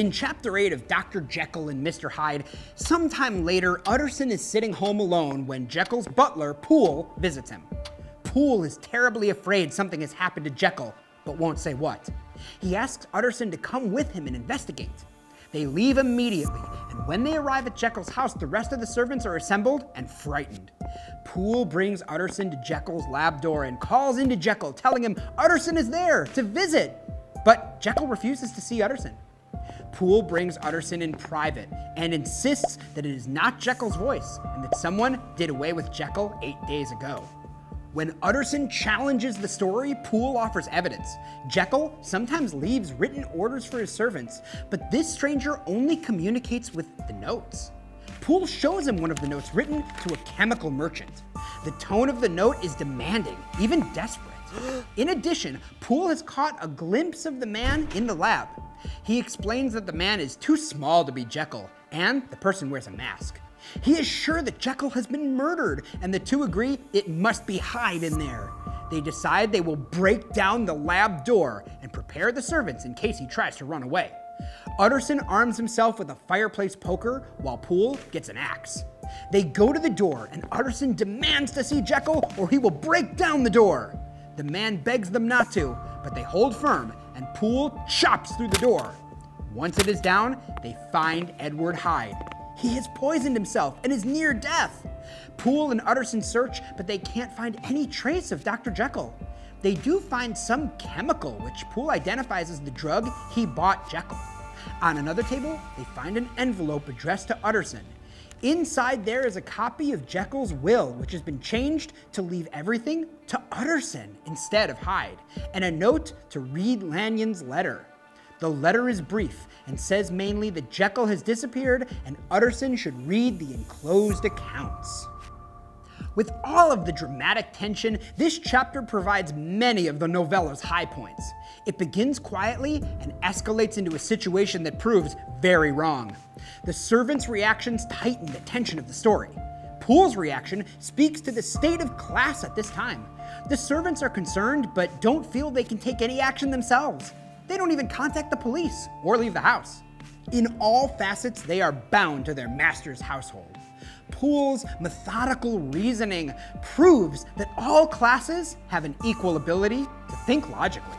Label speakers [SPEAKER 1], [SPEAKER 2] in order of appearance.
[SPEAKER 1] In Chapter 8 of Dr. Jekyll and Mr. Hyde, sometime later, Utterson is sitting home alone when Jekyll's butler, Poole, visits him. Poole is terribly afraid something has happened to Jekyll, but won't say what. He asks Utterson to come with him and investigate. They leave immediately, and when they arrive at Jekyll's house, the rest of the servants are assembled and frightened. Poole brings Utterson to Jekyll's lab door and calls into Jekyll, telling him Utterson is there to visit. But Jekyll refuses to see Utterson. Poole brings Utterson in private and insists that it is not Jekyll's voice and that someone did away with Jekyll 8 days ago. When Utterson challenges the story, Poole offers evidence. Jekyll sometimes leaves written orders for his servants, but this stranger only communicates with the notes. Poole shows him one of the notes written to a chemical merchant. The tone of the note is demanding, even desperate. In addition, Poole has caught a glimpse of the man in the lab. He explains that the man is too small to be Jekyll, and the person wears a mask. He is sure that Jekyll has been murdered, and the two agree it must be Hyde in there. They decide they will break down the lab door and prepare the servants in case he tries to run away. Utterson arms himself with a fireplace poker while Poole gets an axe. They go to the door, and Utterson demands to see Jekyll or he will break down the door. The man begs them not to, but they hold firm, and Poole chops through the door. Once it is down, they find Edward Hyde. He has poisoned himself and is near death. Poole and Utterson search, but they can't find any trace of Dr. Jekyll. They do find some chemical, which Poole identifies as the drug he bought Jekyll. On another table, they find an envelope addressed to Utterson. Inside there is a copy of Jekyll's will, which has been changed to leave everything to Utterson instead of Hyde, and a note to read Lanyon's letter. The letter is brief and says mainly that Jekyll has disappeared and Utterson should read the enclosed accounts. With all of the dramatic tension, this chapter provides many of the novella's high points. It begins quietly and escalates into a situation that proves very wrong. The servants' reactions tighten the tension of the story. Poole's reaction speaks to the state of class at this time. The servants are concerned but don't feel they can take any action themselves. They don't even contact the police or leave the house. In all facets, they are bound to their master's household. Poole's methodical reasoning proves that all classes have an equal ability to think logically.